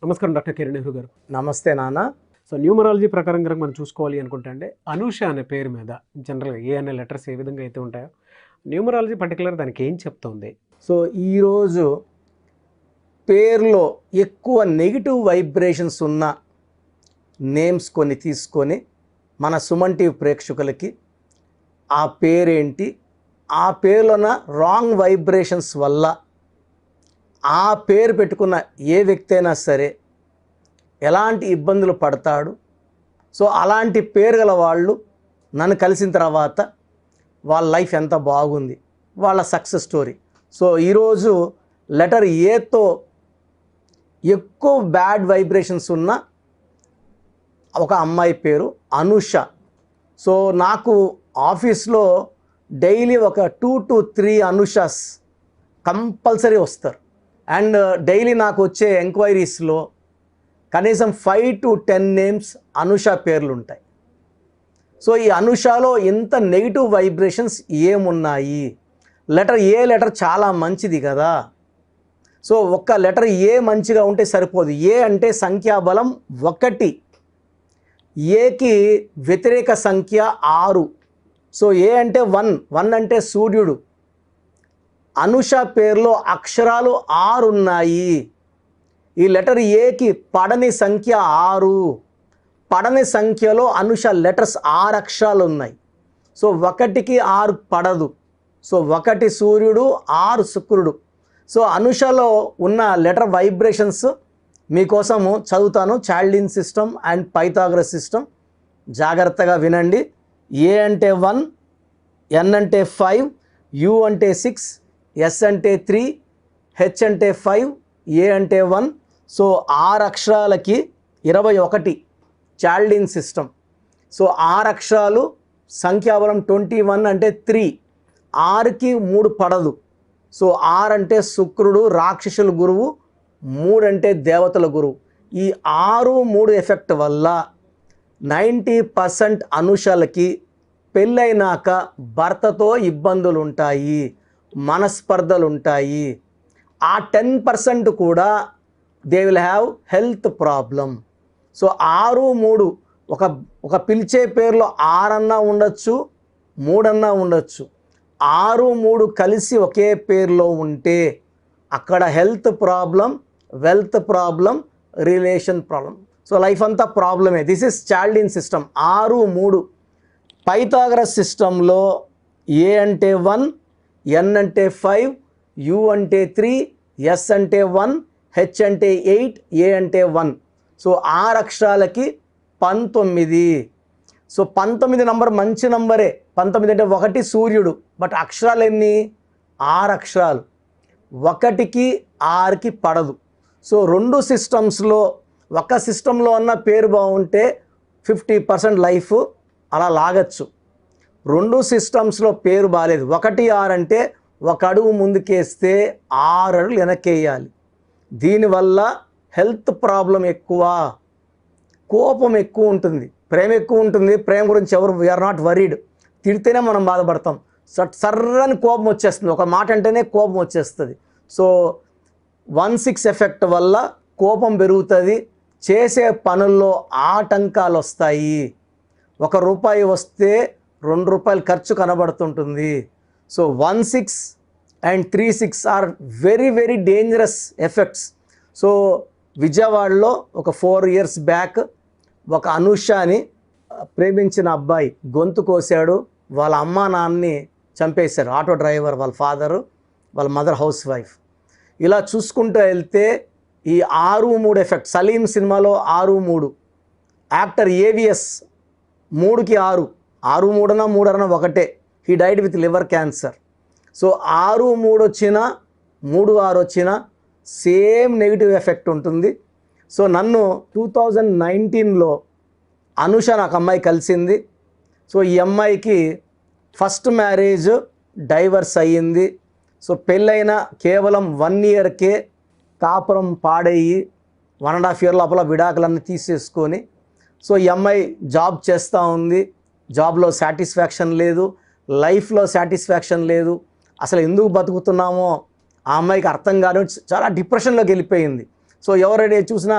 నమస్కారం డాక్టర్ కిరణ్ నెహ్రూ గారు. నమస్తే నాన్న. సో న్యూమరాలజీ ప్రకారం కనుక మనం చూసుకోవాలి అనుకుంటే అండి, అనూష అనే పేరు మీద జనరల్గా ఏ అనే లెటర్స్ ఏ విధంగా అయితే ఉంటాయో న్యూమరాలజీ పర్టికులర్ దానికి ఏం చెప్తుంది? సో ఈరోజు పేరులో ఎక్కువ నెగిటివ్ వైబ్రేషన్స్ ఉన్న నేమ్స్ కొన్ని తీసుకొని మన సుమన్ టీవీ ప్రేక్షకులకి ఆ పేరేంటి, ఆ పేరులోన రాంగ్ వైబ్రేషన్స్ వల్ల ఆ పేరు పెట్టుకున్న ఏ వ్యక్తి అయినా సరే ఎలాంటి ఇబ్బందులు పడతాడు. సో అలాంటి పేరు గల వాళ్ళు నన్ను కలిసిన తర్వాత వాళ్ళ లైఫ్ ఎంత బాగుంది, వాళ్ళ సక్సెస్ స్టోరీ. సో ఈరోజు లెటర్ ఏతో ఎక్కువ బ్యాడ్ వైబ్రేషన్స్ ఉన్న ఒక అమ్మాయి పేరు అనూష. సో నాకు ఆఫీస్లో డైలీ ఒక 2 to 3 అనూషాస్ కంపల్సరీ వస్తారు. అండ్ డైలీ నాకు వచ్చే ఎంక్వైరీస్లో కనీసం 5 to 10 నేమ్స్ అనూష పేర్లు ఉంటాయి. సో ఈ అనూషలో ఇంత నెగిటివ్ వైబ్రేషన్స్ ఏమున్నాయి? లెటర్ చాలా మంచిది కదా. సో ఒక్క లెటర్ ఏ మంచిగా ఉంటే సరిపోదు. ఏ అంటే సంఖ్యాబలం 1, ఏకి వ్యతిరేక సంఖ్య 6. సో ఏ అంటే 1 అంటే సూర్యుడు. అనూష పేరులో అక్షరాలు 6 ఉన్నాయి. ఈ లెటర్ ఏకి పడని సంఖ్య 6. పడని సంఖ్యలో అనూష లెటర్స్ 6 అక్షరాలు ఉన్నాయి. సో 1కి 6 పడదు. సో 1 సూర్యుడు, 6 శుక్రుడు. సో అనూషలో ఉన్న లెటర్ వైబ్రేషన్స్ మీకోసము చదువుతాను. Chaldean system and Pythagoras system. జాగ్రత్తగా వినండి. ఏ అంటే 1, ఎన్ అంటే 5, యు అంటే 6, ఎస్ అంటే 3, హెచ్ అంటే 5, ఏ అంటే 1. So 6 అక్షరాలకి 21 Chaldean system. సో 6 అక్షరాలు సంఖ్యాబలం 21 అంటే 3. 6కి 3 పడదు. సో 6 అంటే శుక్రుడు, రాక్షసుల గురువు, 3 అంటే దేవతల గురువు. ఈ 6, 3 ఎఫెక్ట్ వల్ల 90% అనూషలకి పెళ్ళైనాక భర్తతో ఇబ్బందులు ఉంటాయి, మనస్పర్ధలు ఉంటాయి. ఆ 10% కూడా they will have health problem. So 6, 3 ఒక పిలిచే పేరులో 6 అన్నా ఉండొచ్చు, 3 అన్నా ఉండొచ్చు. 6, 3 కలిసి ఒకే పేరులో ఉంటే అక్కడ health problem, wealth problem, relation problem. So life అంతా ప్రాబ్లమే. This is Chaldean system. 6, 3. Pythagoras సిస్టంలో ఏ అంటే 1, ఎన్ అంటే 5, యు అంటే 3, ఎస్ అంటే 1, హెచ్ అంటే 8, ఏ అంటే 1. సో 6 అక్షరాలకి 19. సో 19 నంబర్ మంచి నంబరే. 19 అంటే 1 సూర్యుడు. బట్ అక్షరాలు ఎన్ని? 6 అక్షరాలు. 1కి 6కి పడదు. సో 2 సిస్టమ్స్లో ఒక సిస్టంలో ఉన్న పేరు బాగుంటే 50% లైఫ్ అలా లాగచ్చు. 2 సిస్టమ్స్లో పేరు బాగాలేదు. 1, 6 అంటే 1 అడుగు ముందుకేస్తే 6 అడుగులు వెనక్కేయాలి. దీనివల్ల హెల్త్ ప్రాబ్లం ఎక్కువ, కోపం ఎక్కువ ఉంటుంది, ప్రేమ ఎక్కువ ఉంటుంది. ప్రేమ గురించి ఎవరు వీఆర్ నాట్ వరీడ్. తిడితేనే మనం బాధపడతాం. సర్రని కోపం వచ్చేస్తుంది. ఒక మాట అంటేనే కోపం వచ్చేస్తుంది. సో 1, 6 ఎఫెక్ట్ వల్ల కోపం పెరుగుతుంది. చేసే పనుల్లో ఆటంకాలు వస్తాయి. 1 రూపాయి వస్తే 2 రూపాయలు ఖర్చు కనబడుతుంటుంది. So 1, 6 and 3, 6 are very very dangerous effects. So విజయవాడలో ఒక 4 years బ్యాక్ ఒక అనూషని ప్రేమించిన అబ్బాయి గొంతు కోసాడు. వాళ్ళ అమ్మా నాన్నని చంపేశారు. ఆటో డ్రైవర్, వాళ్ళ ఫాదరు, వాళ్ళ మదర్ హౌస్ వైఫ్. ఇలా చూసుకుంటూ వెళ్తే ఈ 6, 3 ఎఫెక్ట్. సలీం సినిమాలో 6, 3. యాక్టర్ ఏవిఎస్ 3కి 6, 6, 3 అన్నా 3 అన్నా ఒకటే. He died with liver cancer. So 6, 3 వచ్చినా 3, 6 వచ్చినా సేమ్ నెగిటివ్ ఎఫెక్ట్ ఉంటుంది. సో నన్ను 2019లో అనూష నాకు అమ్మాయి కలిసింది. సో ఈ అమ్మాయికి ఫస్ట్ మ్యారేజ్ డైవర్స్ అయ్యింది. సో పెళ్ళైన కేవలం 1 yearకే కాపురం పాడయ్యి 1.5 year లోపల విడాకులన్నీ తీసేసుకొని, సో ఈ అమ్మాయి జాబ్ చేస్తూ ఉంది. జాబ్లో సాటిస్ఫాక్షన్ లేదు, లైఫ్లో సాటిస్ఫాక్షన్ లేదు. అసలు ఎందుకు బతుకుతున్నామో ఆ అమ్మాయికి అర్థం కాదు. చాలా డిప్రెషన్లోకి వెళ్ళిపోయింది. సో ఎవరైనా చూసినా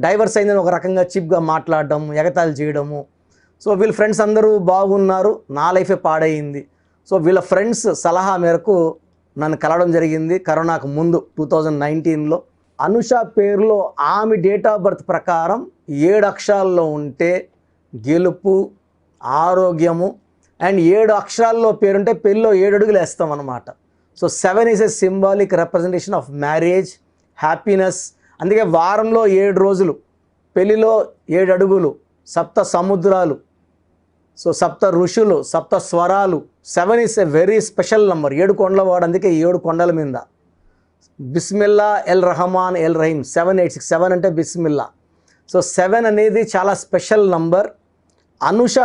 డైవర్స్ అయిందని ఒక రకంగా చీప్గా మాట్లాడడం, ఎగతాళి చేయడము. సో వీళ్ళ ఫ్రెండ్స్ అందరూ బాగున్నారు, నా లైఫే పాడైంది. సో వీళ్ళ ఫ్రెండ్స్ సలహా మేరకు నన్ను కలవడం జరిగింది కరోనాకు ముందు 2019లో. అనుష పేరులో ఆమె డేట్ ఆఫ్ బర్త్ ప్రకారం 7 అక్షరాల్లో ఉంటే గెలుపు, ఆరోగ్యము, అండ్ 7 అక్షరాల్లో పేరుంటే పెళ్ళిలో 7 అడుగులు వేస్తాం అన్నమాట. So 7 is a symbolic representation of marriage, happiness. అందుకే వారంలో 7 రోజులు, పెళ్ళిలో 7 అడుగులు, సప్త సముద్రాలు, సో సప్త ఋషులు, సప్త స్వరాలు. 7 is a very special number. 7 కొండల వాడు, అందుకే 7 కొండల మీద. Bismillah L Rahman L Rahim 786. 7 అంటే బిస్మిల్లా. సో 7 అనేది చాలా special number. Anusha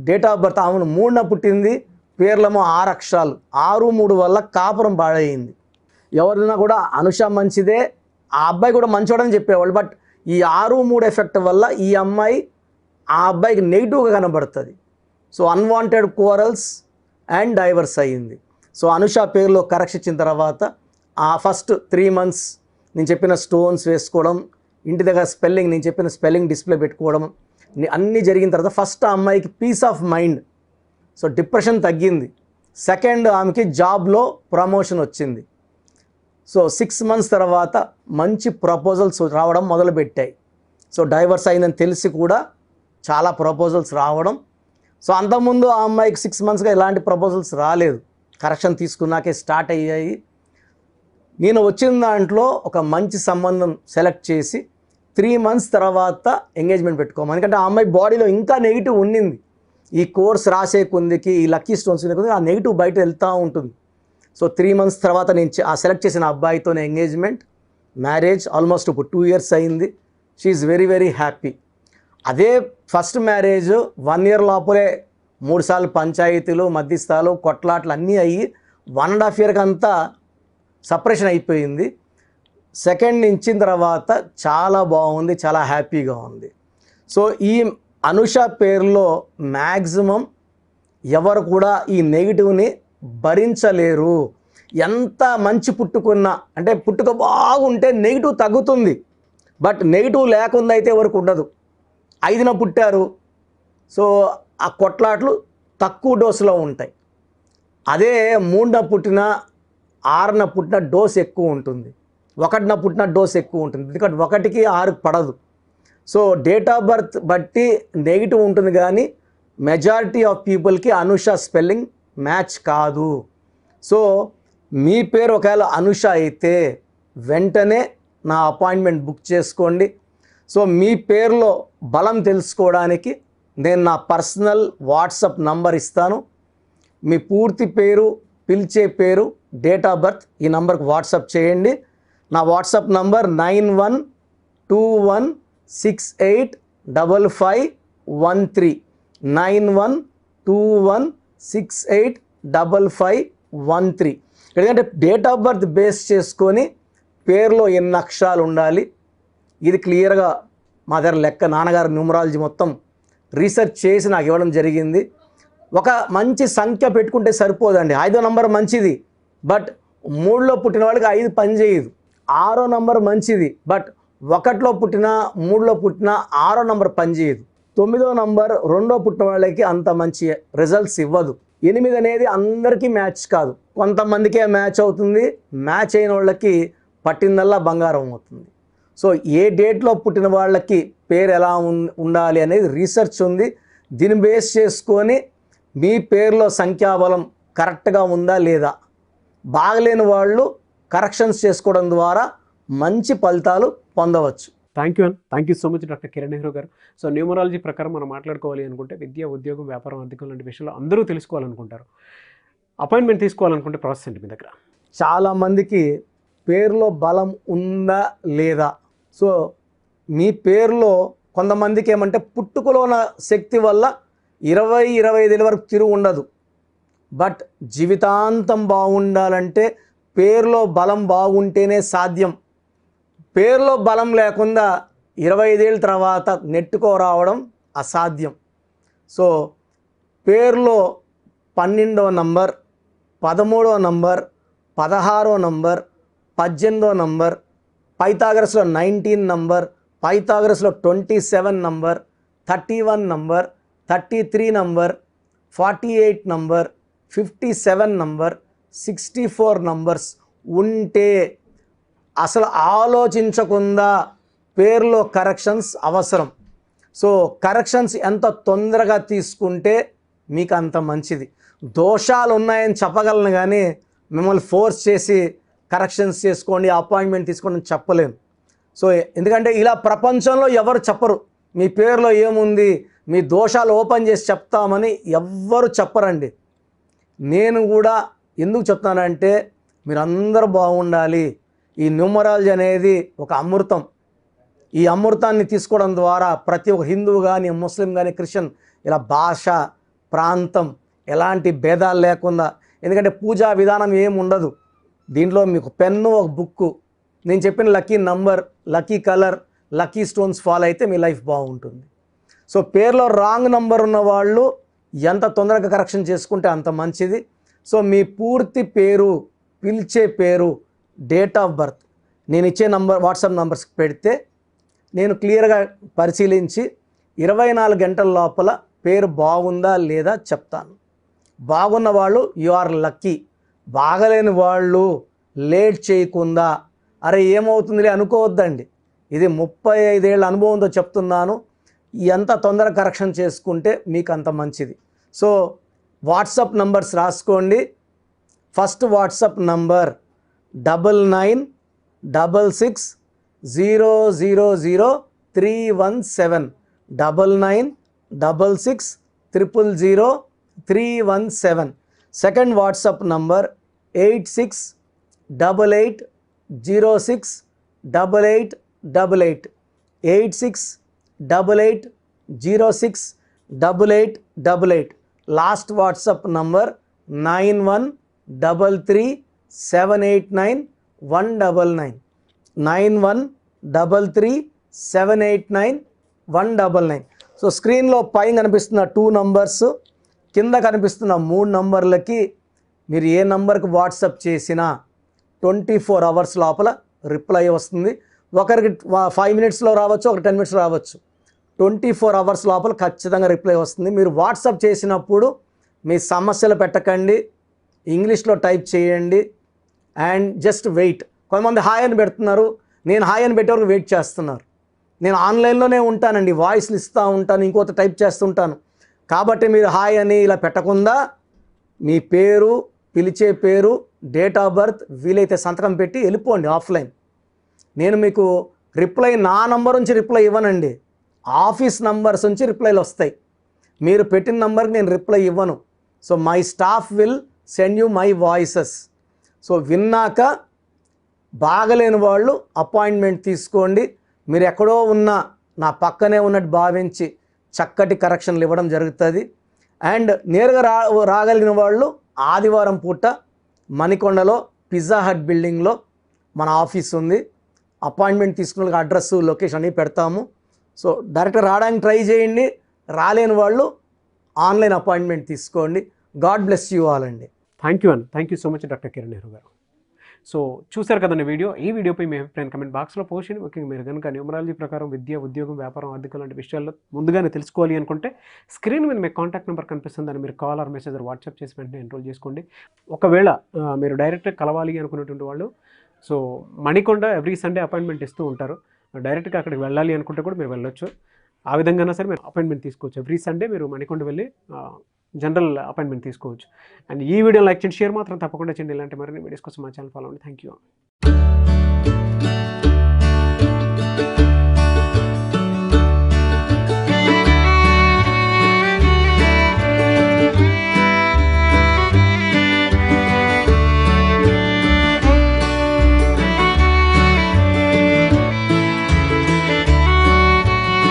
date of birth ఆమెను 3న పుట్టింది, పేర్లేమో 6 అక్షరాలు. 6, 3 వల్ల కాపురం పాడైంది. ఎవరైనా కూడా అనుష మంచిదే, ఆ అబ్బాయి కూడా మంచోడని చెప్పేవాళ్ళు. బట్ ఈ 6, 3 ఎఫెక్ట్ వల్ల ఈ అమ్మాయి ఆ అబ్బాయికి నెగిటివ్గా కనబడుతుంది. So unwanted quarrels and diverse అయ్యింది. సో అనుష పేరులో కరెక్షన్ ఇచ్చిన తర్వాత ఆ ఫస్ట్ 3 months నేను చెప్పిన స్టోన్స్ వేసుకోవడం, ఇంటి దగ్గర స్పెల్లింగ్, నేను చెప్పిన స్పెల్లింగ్ డిస్ప్లే పెట్టుకోవడం అన్నీ జరిగిన తర్వాత ఫస్ట్ ఆ అమ్మాయికి peace of mind, so depression తగ్గింది. సెకండ్, ఆమెకి జాబ్లో ప్రమోషన్ వచ్చింది. సో 6 months తర్వాత మంచి ప్రపోజల్స్ రావడం మొదలుపెట్టాయి. సో డైవర్స్ అయిందని తెలిసి కూడా చాలా ప్రపోజల్స్ రావడం. సో అంతకుముందు ఆ అమ్మాయికి 6 monthsగా ఎలాంటి ప్రపోజల్స్ రాలేదు, కరెక్షన్ తీసుకున్నాకే స్టార్ట్ అయ్యాయి. నేను వచ్చిన దాంట్లో ఒక మంచి సంబంధం సెలెక్ట్ చేసి 3 months తర్వాత ఎంగేజ్మెంట్ పెట్టుకోమని. ఎందుకంటే ఆ అమ్మాయి బాడీలో ఇంకా నెగిటివ్ ఉండింది. ఈ కోర్స్ రాసే కొందికి, ఈ లక్కీ స్టోన్స్ కొందికి ఆ నెగిటివ్ బయట వెళ్తూ ఉంటుంది. సో 3 months తర్వాత నేను ఆ సెలెక్ట్ చేసిన అబ్బాయితోనే ఎంగేజ్మెంట్, మ్యారేజ్. ఆల్మోస్ట్ ఇప్పుడు 2 years అయింది. She is very very happy. అదే ఫస్ట్ మ్యారేజ్ 1 year లోపలే 3 సార్లు పంచాయతీలు, మధ్యస్థాలు, కొట్లాట్లు అన్నీ అయ్యి 1.5 year అంతా సపరేషన్ అయిపోయింది. సెకండ్ ఇచ్చిన తర్వాత చాలా బాగుంది, చాలా హ్యాపీగా ఉంది. సో ఈ అనుష పేరులో మ్యాక్సిమం ఎవరు కూడా ఈ నెగిటివ్ని భరించలేరు. ఎంత మంచి పుట్టుకున్నా, అంటే పుట్టుక బాగుంటే నెగిటివ్ తగ్గుతుంది, బట్ నెగిటివ్ లేకుండా అయితే ఎవరికి ఉండదు. 5న పుట్టారు, సో ఆ కొట్లాట్లు తక్కువ డోసులో ఉంటాయి. అదే 3న పుట్టిన, 6న పుట్టిన డోస్ ఎక్కువ ఉంటుంది, 1న పుట్టిన డోస్ ఎక్కువ ఉంటుంది. ఎందుకంటే 1కి 6కి పడదు. సో డేట్ ఆఫ్ బర్త్ బట్టి నెగిటివ్ ఉంటుంది, కానీ మెజారిటీ ఆఫ్ పీపుల్కి అనుష స్పెల్లింగ్ మ్యాచ్ కాదు. సో మీ పేరు ఒకవేళ అనుష అయితే వెంటనే నా అపాయింట్మెంట్ బుక్ చేసుకోండి. సో మీ పేరులో బలం తెలుసుకోవడానికి నేను నా పర్సనల్ వాట్సాప్ నంబర్ ఇస్తాను. మీ పూర్తి పేరు, పిలిచే పేరు, డేట్ ఆఫ్ బర్త్ ఈ నంబర్కి వాట్సాప్ చేయండి. నా వాట్సాప్ నంబర్ 9121685513 9121685513. ఎందుకంటే డేట్ ఆఫ్ బర్త్ బేస్ చేసుకొని పేరులో ఎన్ని అక్షరాలు ఉండాలి ఇది క్లియర్గా మా దగ్గర లెక్క, నాన్నగారు న్యూమరాలజీ మొత్తం రీసెర్చ్ చేసి నాకు ఇవ్వడం జరిగింది. ఒక మంచి సంఖ్య పెట్టుకుంటే సరిపోదండి. 5వ నంబర్ మంచిది, బట్ 3లో పుట్టిన వాళ్ళకి 5 పనిచేయదు. 6వ నంబర్ మంచిది, బట్ 1లో పుట్టిన, 3లో పుట్టిన 6వ నంబర్ పనిచేయదు. 9వ నంబర్ 2లో పుట్టిన వాళ్ళకి అంత మంచి రిజల్ట్స్ ఇవ్వదు. 8 అనేది అందరికీ మ్యాచ్ కాదు, కొంతమందికే మ్యాచ్ అవుతుంది. మ్యాచ్ అయిన వాళ్ళకి పట్టిందల్లా బంగారం అవుతుంది. సో ఏ డేట్లో పుట్టిన వాళ్ళకి పేరు ఎలా ఉండాలి అనేది రీసెర్చ్ ఉంది. దీన్ని బేస్ చేసుకొని మీ పేరులో సంఖ్యాబలం కరెక్ట్గా ఉందా లేదా, బాగలేని వాళ్ళు కరెక్షన్స్ చేసుకోవడం ద్వారా మంచి ఫలితాలు పొందవచ్చు. Thank you so much doctor Kiran Nehru గారు. సో న్యూమరాలజీ ప్రకారం మనం మాట్లాడుకోవాలి అనుకుంటే విద్య, ఉద్యోగం, వ్యాపారం, ఆర్థికం లాంటి విషయాలు అందరూ తెలుసుకోవాలనుకుంటారు. అపాయింట్మెంట్ తీసుకోవాలనుకుంటే ప్రాసెస్ ఏంటి మీ దగ్గర? చాలామందికి పేరులో బలం ఉందా లేదా, సో మీ పేరులో కొంతమందికి ఏమంటే పుట్టుకలో ఉన్న శక్తి వల్ల 20-25 వరకు తిరుగు ఉండదు, బట్ జీవితాంతం బాగుండాలంటే పేరులో బలం బాగుంటేనే సాధ్యం. పేరులో బలం లేకుండా 25 ఏళ్ళ తర్వాత నెట్టుకోరావడం అసాధ్యం. సో పేరులో 12వ నంబర్, 13వ నంబర్, 16వ నంబర్, 18వ నంబర్, పైథాగరస్లో 19 నంబర్, పైథాగరస్లో 27 number, 31 number, 33 number, 48 number, 57 number, 64 numbers ఉంటే అసలు ఆలోచించకుండా పేర్లో కరెక్షన్స్ అవసరం. సో కరెక్షన్స్ ఎంత తొందరగా తీసుకుంటే మీకు అంత మంచిది. దోషాలు ఉన్నాయని చెప్పగలను కానీ మిమ్మల్ని ఫోర్స్ చేసి కరెక్షన్స్ చేసుకోండి, అపాయింట్మెంట్ తీసుకోండి అని చెప్పలేను. సో ఎందుకంటే ఇలా ప్రపంచంలో ఎవరు చెప్పరు. మీ పేరులో ఏముంది, మీ దోషాలు ఓపెన్ చేసి చెప్తామని ఎవ్వరు చెప్పరండి. నేను కూడా ఎందుకు చెప్తానంటే మీరందరూ బాగుండాలి. ఈ న్యూమరాలజీ అనేది ఒక అమృతం. ఈ అమృతాన్ని తీసుకోవడం ద్వారా ప్రతి ఒక్క హిందువు కానీ, ముస్లిం కానీ, క్రిస్టియన్ ఇలా భాష, ప్రాంతం ఎలాంటి భేదాలు లేకుండా, ఎందుకంటే పూజా విధానం ఏమి ఉండదు దీంట్లో. మీకు పెన్ను, ఒక బుక్కు, నేను చెప్పిన lucky number, lucky colour, lucky stones follow అయితే మీ లైఫ్ బాగుంటుంది. సో పేరులో రాంగ్ నంబర్ ఉన్న వాళ్ళు ఎంత తొందరగా కరెక్షన్ చేసుకుంటే అంత మంచిది. సో మీ పూర్తి పేరు, పిలిచే పేరు, డేట్ ఆఫ్ బర్త్ నేను ఇచ్చే నంబర్ వాట్సాప్ నంబర్స్కి పెడితే నేను క్లియర్గా పరిశీలించి 24 గంటల లోపల పేరు బాగుందా లేదా చెప్తాను. బాగున్న వాళ్ళు యు ఆర్ లక్కీ. బాగలేని వాళ్ళు లేట్ చేయకుండా అరే ఏమవుతుందిలే అనుకోవద్దండి. ఇది 35 ఏళ్ళ అనుభవంతో చెప్తున్నాను. ఎంత తొందరగా కరెక్షన్ చేసుకుంటే మీకు అంత మంచిది. సో వాట్సాప్ నంబర్స్ రాసుకోండి. First WhatsApp number 9966000317 9966000317. Second WhatsApp number 8688068888 8688068888. Last WhatsApp number 9133789199 9133789199. So స్క్రీన్లో పైన కనిపిస్తున్న 2 నంబర్స్, కింద కనిపిస్తున్న 3 నంబర్లకి మీరు ఏ నంబర్కి వాట్సాప్ చేసినా 24 అవర్స్ లోపల రిప్లై వస్తుంది. ఒకరికి 5 మినిట్స్లో రావచ్చు, ఒక 10 మినిట్స్ రావచ్చు. 24 అవర్స్ లోపల ఖచ్చితంగా రిప్లై వస్తుంది. మీరు వాట్సాప్ చేసినప్పుడు మీ సమస్యలు పెట్టకండి, ఇంగ్లీష్లో టైప్ చేయండి అండ్ జస్ట్ వెయిట్. కొంతమంది హాయ్ అని పెడుతున్నారు, నేను హాయ్ అని పెట్టే వరకు వెయిట్ చేస్తున్నారు. నేను ఆన్లైన్లోనే ఉంటానండి, వాయిస్లు ఇస్తూ ఉంటాను, ఇంకొక టైప్ చేస్తుంటాను. కాబట్టి మీరు హాయ్ అని ఇలా పెట్టకుండా మీ పేరు, పిలిచే పేరు, డేట్ ఆఫ్ బర్త్, వీలైతే సంతకం పెట్టి వెళ్ళిపోండి ఆఫ్లైన్. నేను మీకు రిప్లై నా నంబర్ నుంచి రిప్లై ఇవ్వనండి, ఆఫీస్ నంబర్స్ నుంచి రిప్లైలు వస్తాయి. మీరు పెట్టిన నంబర్కి నేను రిప్లై ఇవ్వను. So my staff will send you my voices. So విన్నాక బాగలేని వాళ్ళు అపాయింట్మెంట్ తీసుకోండి. మీరు ఎక్కడో ఉన్న నా పక్కనే ఉన్నట్టు భావించి చక్కటి కరెక్షన్లు ఇవ్వడం జరుగుతుంది. అండ్ నేరుగా రాగలిగిన వాళ్ళు ఆదివారం పూట మణికొండలో పిజ్జా హట్ బిల్డింగ్లో మన ఆఫీస్ ఉంది. అపాయింట్మెంట్ తీసుకున్న అడ్రస్, లొకేషన్ అన్నీ పెడతాము. సో డైరెక్ట్ రావడానికి ట్రై చేయండి. రాలేని వాళ్ళు ఆన్లైన్ అపాయింట్మెంట్ తీసుకోండి. గాడ్ బ్లెస్ యూ ఆల్ అండి. Thank you so much doctor Kiran Nehru గారు. సో చూశారు కదండి వీడియో. ఈ వీడియోపై మీ అభిప్రాయం కమెంట్ బాక్స్లో పోస్ట్ చేయండి. ముఖ్యంగా మీరు కనుక న్యూమరాలజీ ప్రకారం విద్య, ఉద్యోగం, వ్యాపారం, ఆర్థిక లాంటి విషయాల్లో ముందుగానే తెలుసుకోవాలి అనుకుంటే స్క్రీన్ మీద మీ కాంటాక్ట్ నెంబర్ కనిపిస్తుంది, దాన్ని మీరు కాల్ ఆర్ మెసేజ్ వాట్సాప్ చేసి వెంటనే ఎన్రోల్ చేసుకోండి. ఒకవేళ మీరు డైరెక్ట్గా కలవాలి అనుకునేటువంటి వాళ్ళు so Manikonda every Sunday appointment ఇస్తూ ఉంటారు. డైరెక్ట్గా అక్కడికి వెళ్ళాలి అనుకుంటే కూడా మీరు వెళ్ళొచ్చు. ఆ విధంగా సరే మీరు అపాయింట్మెంట్ తీసుకోవచ్చు. ఎవ్రీ సండే మీరు మణికొండ వెళ్ళి జనరల్ అపాయింట్మెంట్ తీసుకోవచ్చు. అండ్ ఈ వీడియో లైక్ చేయండి, షేర్ మాత్రం తప్పకుండా చేయండి. ఇలాంటి మరిన్ని వీడియోస్ కోసం మా ఛానల్ ఫాలో అవ్వండి. Thank you.